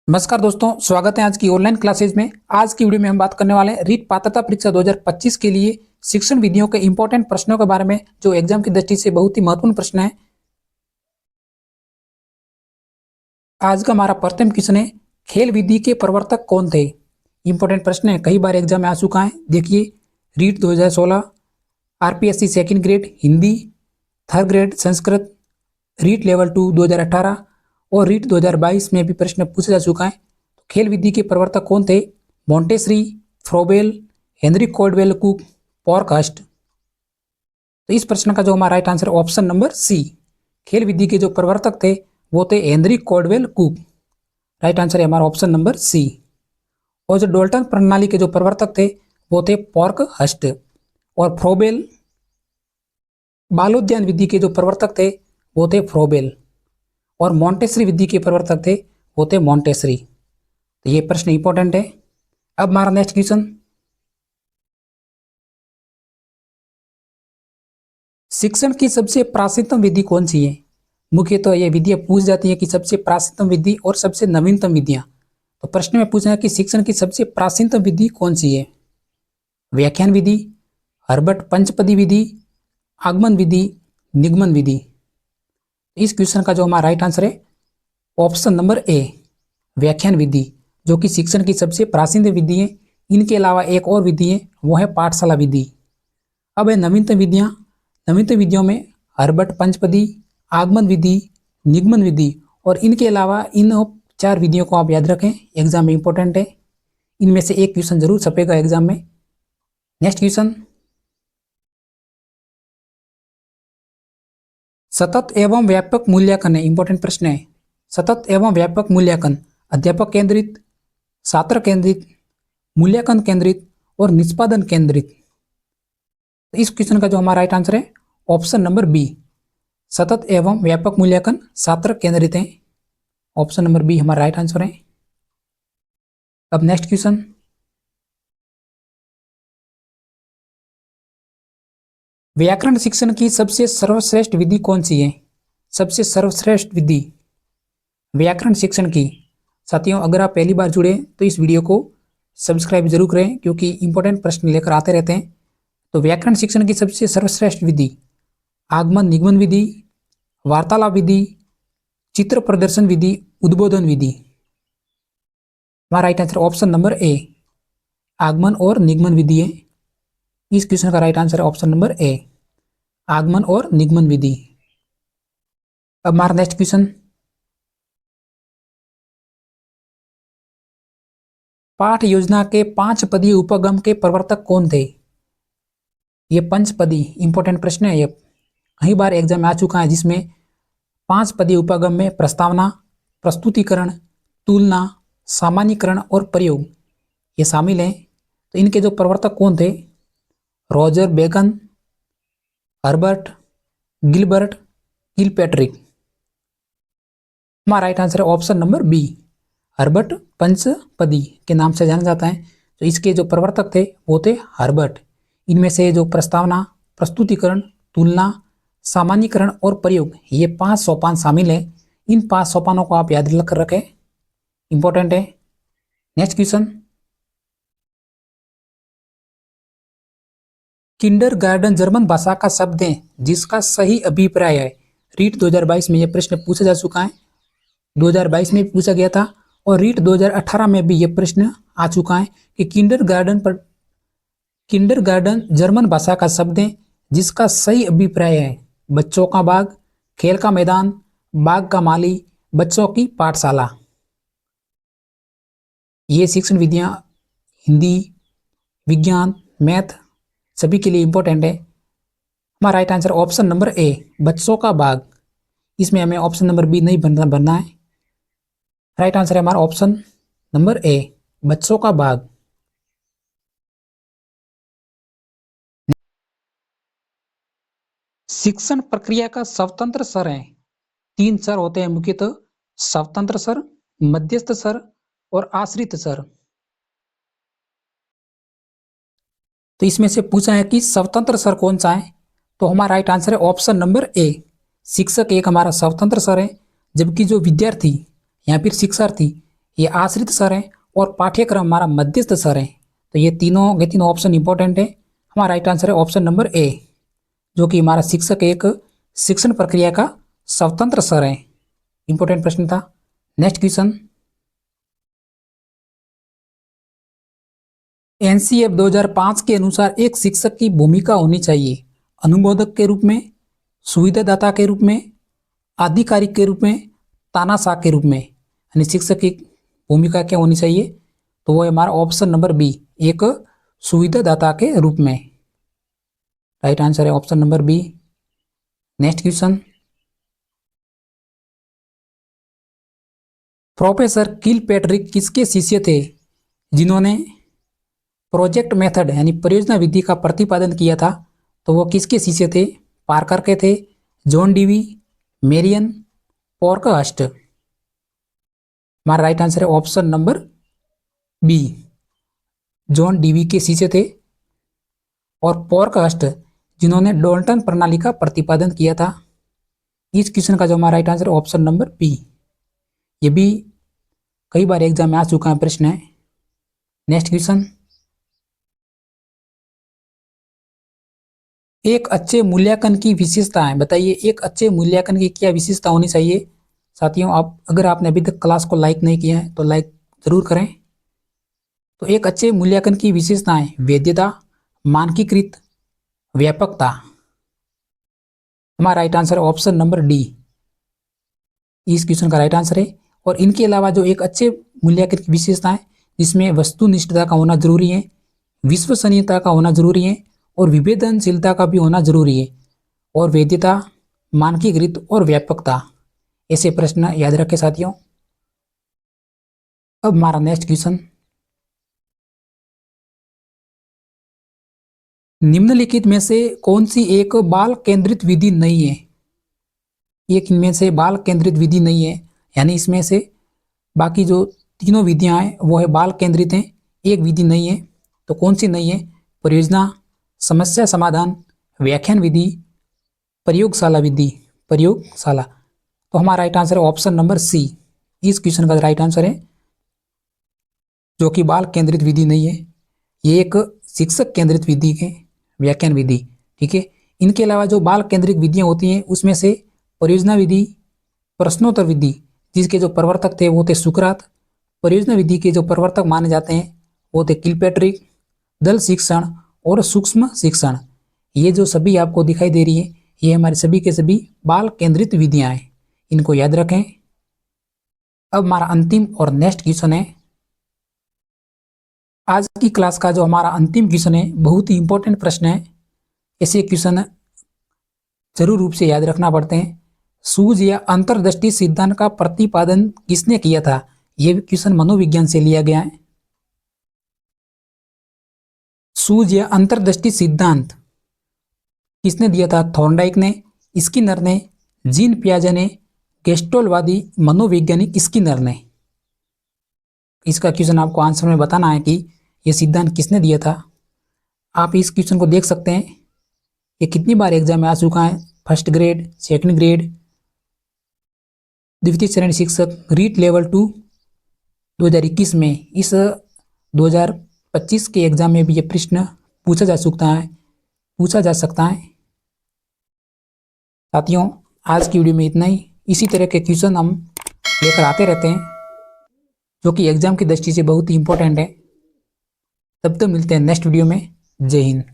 नमस्कार दोस्तों, स्वागत है आज की ऑनलाइन क्लासेज में। आज की वीडियो में हम बात करने वाले हैं रीट पात्रता परीक्षा 2025 के लिए शिक्षण विधियों के इंपॉर्टेंट प्रश्नों के बारे में, जो एग्जाम की दृष्टि से बहुत ही महत्वपूर्ण प्रश्न है। आज का हमारा प्रथम क्वेश्चन है, खेल विधि के प्रवर्तक कौन थे। इंपॉर्टेंट प्रश्न है, कई बार एग्जाम में आ चुका है। देखिए, REET 2016, RPSC second grade Hindi, third grade Sanskrit, REET level 2 2018 और रीट 2022 में भी प्रश्न पूछा जा चुका है। तो खेल विधि के प्रवर्तक कौन थे? Montessori, Froebel, Henry Caldwell Cook, Parkhurst. तो इस प्रश्न का जो हमारा right answer option number C, खेल विधि के जो प्रवर्तक थे वो थे Henry Caldwell Cook. Right answer है हमारा ऑप्शन नंबर सी। और जो डोल्टन प्रणाली के जो प्रवर्तक थे वो थे पॉर्कहस्ट। और फ्रोबेल, बालोद्यान विधि के जो प्रवर्तक थे वो थे फ्रोबेल। और मॉन्टेसरी विधि के प्रवर्तक थे वो थे मॉन्टेसरी। तो ये प्रश्न इंपॉर्टेंट है। अब हमारा नेक्स्ट क्वेश्चन, शिक्षण की सबसे प्राचीनतम विधि कौन सी है? मुख्यतः ये विधियां पूछ जाती है कि सबसे प्राचीनतम विधि और सबसे नवीनतम विधियां। तो प्रश्न में पूछा है कि शिक्षण की सबसे प्राचीनतम विधि कौन सी है? व्याख्यान विधि, हर्बर्ट पंचपदी विधि, आगमन विधि, निगमन विधि। इस क्वेश्चन का जो हमारा राइट आंसर है ऑप्शन नंबर ए, व्याख्यान विधि, जो कि शिक्षण की सबसे प्राचीन विधि है। इनके अलावा एक और विधि है, वो है पाठशाला विधि। अब है नवीनतम विधियां। नवीनतम विधियों में हर्बर्ट पंचपदी, आगमन विधि, निगमन विधि और इनके अलावा इन 4 विधियों को आप याद रखें, एग्जाम में इंपॉर्टेंट है। इनमें से एक क्वेश्चन जरूर छपेगा एग्जाम में। नेक्स्ट क्वेश्चन, सतत एवं व्यापक मूल्यांकन है। इंपॉर्टेंट प्रश्न है। सतत एवं व्यापक मूल्यांकन अध्यापक केंद्रित, छात्र केंद्रित, मूल्यांकन केंद्रित और निष्पादन केंद्रित। इस क्वेश्चन का जो हमारा राइट आंसर है ऑप्शन नंबर बी, सतत एवं व्यापक मूल्यांकन छात्र केंद्रित है। ऑप्शन नंबर बी हमारा राइट आंसर है। अब नेक्स्ट क्वेश्चन, व्याकरण शिक्षण की सबसे सर्वश्रेष्ठ विधि कौन सी है? सबसे सर्वश्रेष्ठ विधि व्याकरण शिक्षण की। साथियों, अगर आप पहली बार जुड़े तो इस वीडियो को सब्सक्राइब जरूर करें, क्योंकि इंपॉर्टेंट प्रश्न लेकर आते रहते हैं। तो व्याकरण शिक्षण की सबसे सर्वश्रेष्ठ विधि आगमन निगमन विधि, वार्तालाप विधि, चित्र प्रदर्शन विधि, उद्बोधन विधि। हमारा right answer option number A, आगमन और निगमन विधि है। इस क्वेश्चन का राइट आंसर है ऑप्शन नंबर ए, आगमन और निगमन विधि। अब हमारा नेक्स्ट क्वेश्चन, पाठ योजना के 5 पदीय उपगम के प्रवर्तक कौन थे? ये पंचपदी इंपॉर्टेंट प्रश्न है। ये कई बार एग्जाम में आ चुका है, जिसमें 5 पदीय उपगम में प्रस्तावना, प्रस्तुतिकरण, तुलना, सामान्यीकरण और प्रयोग ये शामिल हैं। तो इनके जो प्रवर्तक कौन थे? Roger Bacon, Herbart, Gilbert, Kilpatrick. हमारा राइट आंसर है ऑप्शन नंबर बी, हर्बर्ट पंचपदी के नाम से जाना जाता है। तो इसके जो प्रवर्तक थे वो थे हर्बर्ट। इनमें से जो प्रस्तावना, प्रस्तुतिकरण, तुलना, सामान्यीकरण और प्रयोग ये 5 सोपान शामिल है। इन 5 सोपानों को आप याद कर रखें, इंपॉर्टेंट है। नेक्स्ट क्वेश्चन, किंडरगार्टन जर्मन भाषा का शब्द है जिसका सही अभिप्राय है। रीट 2022 में यह प्रश्न पूछा जा चुका है। 2022 में पूछा गया था और रीट 2018 में भी यह प्रश्न आ चुका है कि किंडरगार्टन जर्मन भाषा का शब्द है जिसका सही अभिप्राय है बच्चों का बाग, खेल का मैदान, बाग का माली, बच्चों की पाठशाला। ये शिक्षण विधियां हिंदी, विज्ञान, मैथ सभी के लिए इंपॉर्टेंट है। हमारा right answer option number A, बच्चों का बाग। इसमें हमें ऑप्शन नंबर बी नहीं भरना है। राइट आंसर है हमारा ऑप्शन नंबर ए, बच्चों का बाग। शिक्षण प्रक्रिया का स्वतंत्र स्तर है। 3 स्तर होते हैं मुख्यतः, स्वतंत्र स्तर, मध्यस्थ स्तर और आश्रित स्तर। तो इसमें से पूछा है कि स्वतंत्र स्तर कौन सा है? तो हमारा राइट आंसर है ऑप्शन नंबर ए, शिक्षक एक हमारा स्वतंत्र स्तर है, जबकि जो विद्यार्थी या फिर शिक्षार्थी ये आश्रित स्वर है और पाठ्यक्रम हमारा मध्यस्थ स्वर है। तो ये तीनों ऑप्शन इंपॉर्टेंट है। हमारा राइट आंसर है ऑप्शन नंबर ए, जो कि हमारा शिक्षक एक शिक्षण प्रक्रिया का स्वतंत्र स्वर है। इंपॉर्टेंट प्रश्न था। नेक्स्ट क्वेश्चन, एनसीएफ 2005 के अनुसार एक शिक्षक की भूमिका होनी चाहिए अनुमोदक के रूप में, सुविधादाता के रूप में, आधिकारिक के रूप में, तानाशाह के रूप में। यानी शिक्षक की भूमिका क्या होनी चाहिए? तो वो हमारा ऑप्शन नंबर बी, एक सुविधादाता के रूप में। राइट आंसर है option number B. Next question, professor Kilpatrick किसके शिष्य थे जिन्होंने प्रोजेक्ट मेथड यानी परियोजना विधि का प्रतिपादन किया था? तो वो किसके शिष्य थे? पार्कर के थे, जॉन डीवी, मेरियन, पोर्कहस्ट। हमारा राइट आंसर है option number B, John Dewey के शिष्य थे और पोर्कहस्ट जिन्होंने डोल्टन प्रणाली का प्रतिपादन किया था। इस क्वेश्चन का जो हमारा राइट आंसर है ऑप्शन नंबर बी। ये भी कई बार एग्जाम में आ चुका है प्रश्न है। नेक्स्ट क्वेश्चन, एक अच्छे मूल्यांकन की विशेषताएं बताइए। एक अच्छे मूल्यांकन की क्या विशेषता होनी चाहिए? साथियों, आप अगर आपने अभी तक क्लास को लाइक नहीं किया है तो लाइक जरूर करें। तो एक अच्छे मूल्यांकन की विशेषताएं वैधता, मानकीकृत, व्यापकता। हमारा right answer option number D, इस क्वेश्चन का राइट आंसर है। और इनके अलावा जो एक अच्छे मूल्यांकन की विशेषताएं जिसमें वस्तुनिष्ठता का होना जरूरी है, विश्वसनीयता का होना जरूरी है और विवेदनशीलता का भी होना जरूरी है, और वैधता, मानकीकृत और व्यापकता। ऐसे प्रश्न याद रखें साथियों। अब हमारा नेक्स्ट क्वेश्चन, निम्नलिखित में से कौन सी एक बाल केंद्रित विधि नहीं है? एक इनमें से बाल केंद्रित विधि नहीं है, यानी इसमें से बाकी जो तीनों विधियां हैं वो है बाल केंद्रित हैं, एक विधि नहीं है। तो कौन सी नहीं है? परियोजना, समस्या समाधान, व्याख्यान विधि, प्रयोगशाला विधि। प्रयोगशाला। तो हमारा राइट आंसर है ऑप्शन नंबर सी, इस क्वेश्चन का राइट आंसर है, जो कि बाल केंद्रित विधि नहीं है। ये एक शिक्षक केंद्रित विधि है, व्याख्यान विधि। ठीक है। इनके अलावा जो बाल केंद्रित विधियां होती हैं उसमें से परियोजना विधि, प्रश्नोत्तर विधि, जिसके जो प्रवर्तक थे वो थे सुकरात। परियोजना विधि के जो प्रवर्तक माने जाते हैं वो थे किलपैट्रिक, दल शिक्षण और सूक्ष्म शिक्षण। ये जो सभी आपको दिखाई दे रही है ये हमारे सभी के सभी बाल केंद्रित विधियां हैं, इनको याद रखें। अब हमारा अंतिम और नेक्स्ट क्वेश्चन है। आज की क्लास का जो हमारा अंतिम क्वेश्चन है बहुत ही इंपॉर्टेंट प्रश्न है। ऐसे क्वेश्चन जरूर रूप से याद रखना पड़ते हैं। सूझ या अंतर्दृष्टि सिद्धांत का प्रतिपादन किसने किया था? यह क्वेश्चन मनोविज्ञान से लिया गया है। सूझ या अंतर्दृष्टि सिद्धांत किसने दिया था? थॉर्नडाइक ने, स्किनर ने, जीन पियाजे ने, गेस्टोलवादी मनोवैज्ञानिक स्किनर ने। इसका क्वेश्चन आपको आंसर में बताना है कि यह सिद्धांत किसने दिया था। आप इस क्वेश्चन को देख सकते हैं, ये कितनी बार एग्जाम में आ चुका है। फर्स्ट ग्रेड, सेकंड ग्रेड, द्वितीय श्रेणी शिक्षक, रीट लेवल 2 2021 में, इस 2025 के एग्जाम में भी ये प्रश्न पूछा जा सकता है। साथियों, आज की वीडियो में इतना ही। इसी तरह के क्वेश्चन हम लेकर आते रहते हैं जो कि एग्जाम की दृष्टि से बहुत ही इंपॉर्टेंट है। तब तक मिलते हैं नेक्स्ट वीडियो में। जय हिंद।